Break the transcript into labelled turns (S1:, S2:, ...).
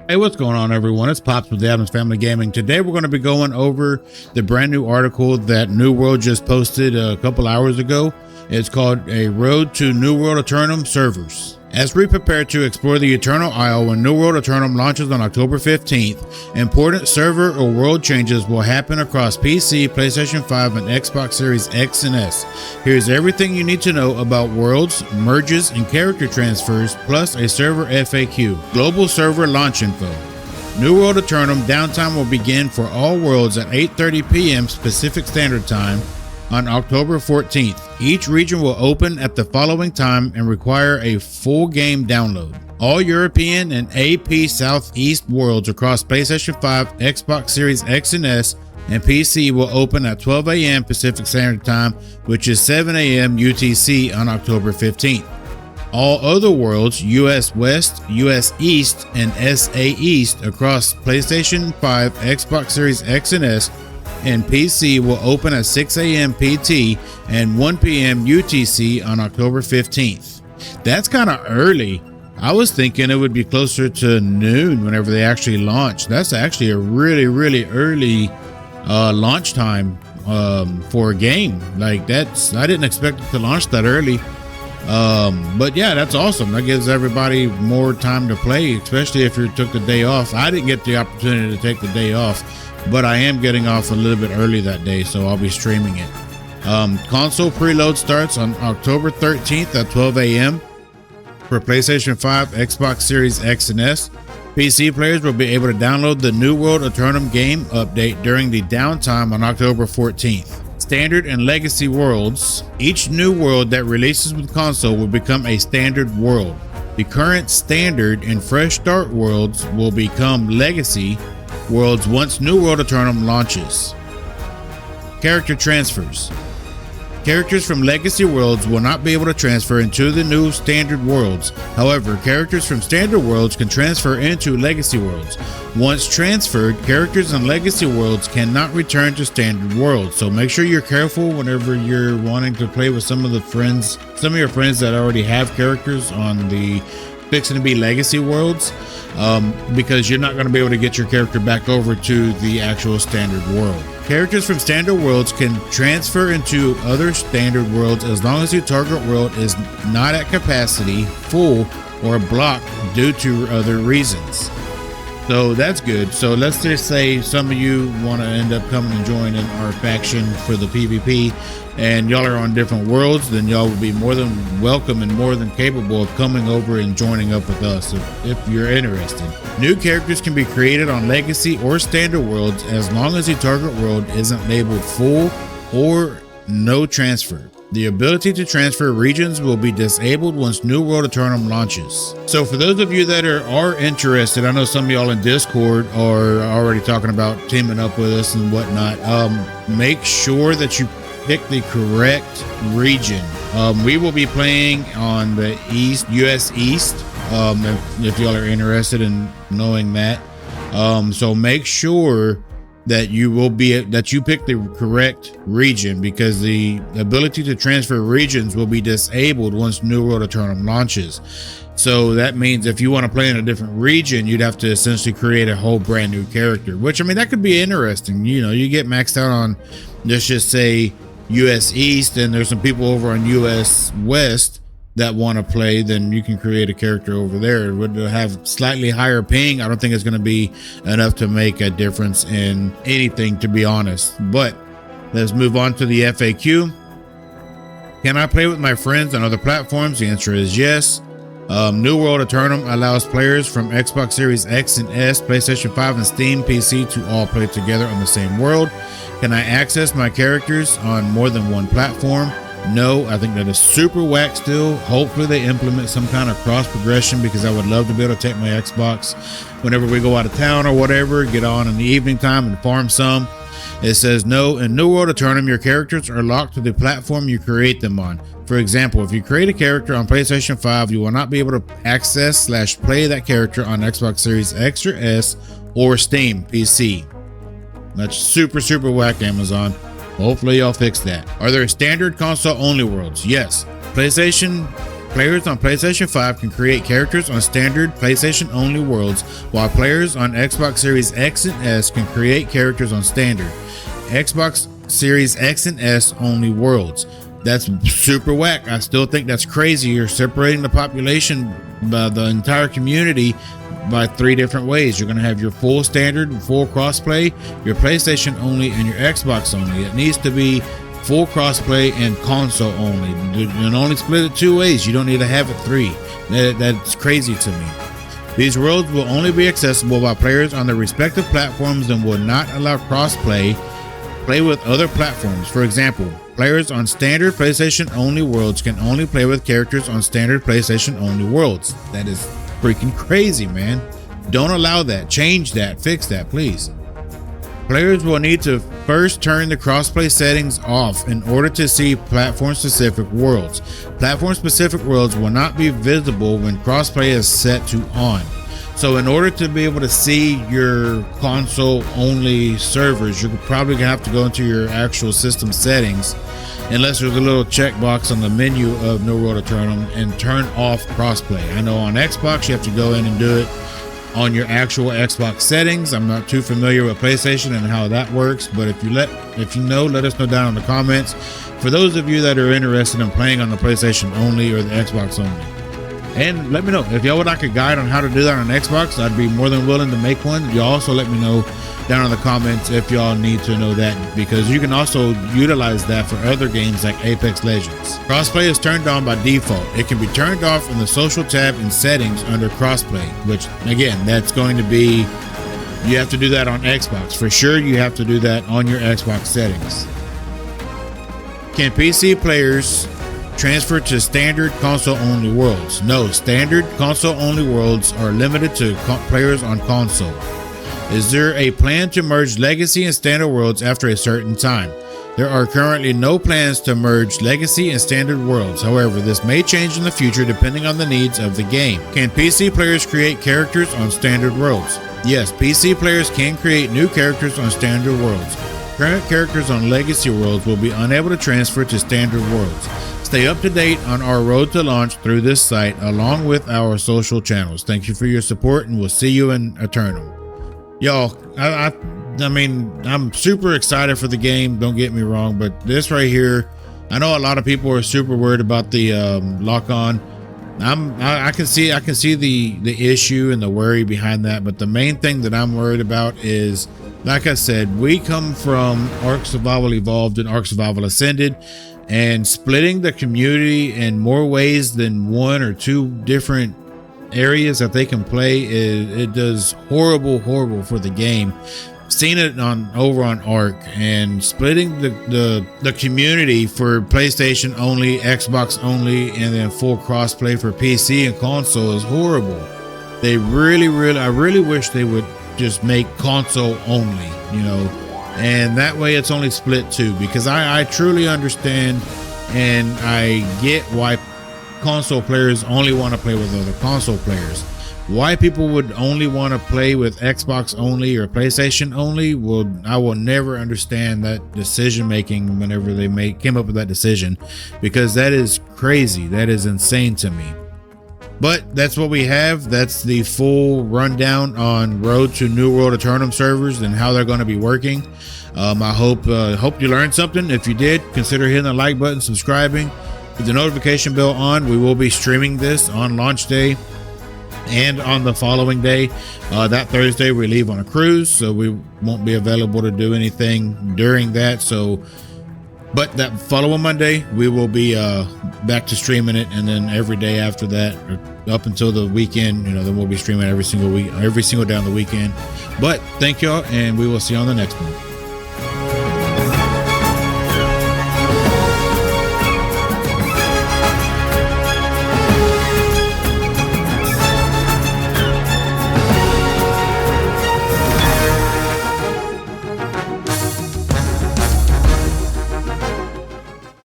S1: Hey, what's going on, everyone? It's Pops with the Adams Family Gaming. Today we're going to be going over the brand new article that New World just posted a couple hours ago. It's called A Road to New World Aeternum Servers. As we prepare to explore the Eternal Isle when New World Aeternum launches on October 15th, important server or world changes will happen across PC, PlayStation 5, and Xbox Series X and S. Here's everything you need to know about worlds, merges, and character transfers, plus a server FAQ. Global server launch info. New World Aeternum downtime will begin for all worlds at 8:30 p.m. Pacific Standard Time on October 14th. Each region will open at the following time and require a full game download. All European and AP Southeast worlds across PlayStation 5, Xbox Series X and S, and PC will open at 12 a.m. Pacific Standard Time, which is 7 a.m. UTC on October 15th. All other worlds, US West, US East, and SA East across PlayStation 5, Xbox Series X and S, and PC will open at 6 a.m. PT and 1 p.m. UTC on October 15th. That's kind of early. I was thinking it would be closer to noon whenever they actually launch. That's actually a really early launch time for a game. I didn't expect it to launch that early. But yeah, that's awesome. That gives everybody more time to play, especially if you took the day off. I didn't get the opportunity to take the day off, but I am getting off a little bit early that day, so I'll be streaming it. Console preload starts on October 13th at 12 a.m. for PlayStation 5, Xbox Series X and S. PC players will be able to download the New World Aeternum game update during the downtime on October 14th. Standard and Legacy worlds. Each new world that releases with console will become a standard world. The current standard and fresh start worlds will become legacy worlds once New World Aeternum launches. Character transfers. Characters from legacy worlds will not be able to transfer into the new standard worlds. However, characters from standard worlds can transfer into legacy worlds. Once transferred, characters in legacy worlds cannot return to standard worlds. So make sure you're careful whenever you're wanting to play with some of your friends that already have characters on the fixing to be legacy worlds, because you're not going to be able to get your character back over to the actual standard world. Characters from standard worlds can transfer into other standard worlds as long as your target world is not at capacity, full, or blocked due to other reasons. So that's good. So let's just say some of you want to end up coming and joining our faction for the PvP, and y'all are on different worlds, then y'all will be more than welcome and more than capable of coming over and joining up with us if you're interested. New characters can be created on legacy or standard worlds as long as the target world isn't labeled full or no transfer. The ability to transfer regions will be disabled once New World Aeternum launches. So for those of you that are interested, I know some of y'all in Discord are already talking about teaming up with us and whatnot. Make sure that you pick the correct region. We will be playing on the East, US East, if y'all are interested in knowing that. So make sure that you pick the correct region, because the ability to transfer regions will be disabled once New World Aeternum launches. So that means if you want to play in a different region, you'd have to essentially create a whole brand new character, which, I mean, that could be interesting. You know, you get maxed out on, let's just say, US East, and there's some people over on US West that want to play, then you can create a character over there. It would have slightly higher ping. I don't think it's going to be enough to make a difference in anything, to be honest. But let's move on to the FAQ. Can I play with my friends on other platforms? The answer is yes. New World Aeternum allows players from Xbox Series X and S, PlayStation 5, and Steam PC to all play together on the same world. Can I access my characters on more than one platform? No, I think that is super whack still. Hopefully they implement some kind of cross progression, because I would love to be able to take my Xbox whenever we go out of town or whatever, get on in the evening time and farm some. It says no. In New World Aeternum, your characters are locked to the platform you create them on. For example, if you create a character on PlayStation 5, you will not be able to access/play that character on Xbox Series X or S or Steam PC. That's super whack, Amazon. Hopefully y'all fix that. Are there standard console only worlds? Yes. PlayStation Players on PlayStation 5 can create characters on standard PlayStation only worlds, while players on Xbox Series X and S can create characters on standard Xbox Series X and S only worlds. That's super whack. I still think that's crazy. You're separating the population by the entire community by 3 different ways. You're going to have your full standard, full crossplay, your PlayStation only, and your Xbox only. It needs to be full crossplay and console only. You can only split it 2 ways. You don't need to have it 3. That's crazy to me. These worlds will only be accessible by players on their respective platforms and will not allow crossplay play with other platforms. For example, players on standard PlayStation only worlds can only play with characters on standard PlayStation only worlds. That is freaking crazy, man. Don't allow that. Change that. Fix that, please. Players will need to first turn the crossplay settings off in order to see platform-specific worlds. Platform-specific worlds will not be visible when crossplay is set to on. So in order to be able to see your console-only servers, you're probably gonna have to go into your actual system settings, unless there's a little checkbox on the menu of New World Aeternum, and turn off crossplay. I know on Xbox you have to go in and do it on your actual Xbox settings. I'm not too familiar with PlayStation and how that works, but if you know, let us know down in the comments. For those of you that are interested in playing on the PlayStation only or the Xbox only, and let me know if y'all would like a guide on how to do that on Xbox. I'd be more than willing to make one. Y'all also let me know down in the comments if y'all need to know that, because you can also utilize that for other games like Apex Legends. Crossplay is turned on by default. It can be turned off in the social tab in settings under crossplay, which again, that's going to be, you have to do that on Xbox. For sure, you have to do that on your Xbox settings. Can PC players transfer to standard console only worlds? No, standard console only worlds are limited to players on console. Is there a plan to merge legacy and standard worlds after a certain time? There are currently no plans to merge legacy and standard worlds. However, this may change in the future depending on the needs of the game. Can PC players create characters on standard worlds? Yes, PC players can create new characters on standard worlds. Current characters on legacy worlds will be unable to transfer to standard worlds. Stay up to date on our road to launch through this site along with our social channels. Thank you for your support, and we'll see you in Aeternum. Y'all, I mean, I'm super excited for the game, don't get me wrong, but this right here, I know a lot of people are super worried about the lock on. I can see the issue and the worry behind that, but the main thing that I'm worried about is, like I said, we come from Ark Survival Evolved and Ark Survival Ascended, and splitting the community in more ways than 1 or 2 different areas that they can play, it does horrible for the game. Seen it over on Ark, and splitting the community for PlayStation only, Xbox only, and then full crossplay for PC and console is horrible. They I really wish they would just make console only, you know, and that way it's only split 2, because I truly understand and I get why console players only want to play with other console players. Why people would only want to play with Xbox only or PlayStation only, I will never understand that decision making whenever they came up with that decision, because that is crazy. That is insane to me. But that's what we have. That's the full rundown on Road to New World Aeternum servers and how they're going to be working. I hope you learned something. If you did, consider hitting the like button, subscribing, with the notification bell on. We will be streaming this on launch day and on the following day. That Thursday we leave on a cruise, so we won't be available to do anything during that. But that following Monday we will be back to streaming it, and then every day after that, up until the weekend, you know, then we'll be streaming every single week, every single day on the weekend. But thank y'all, and we will see you on the next one.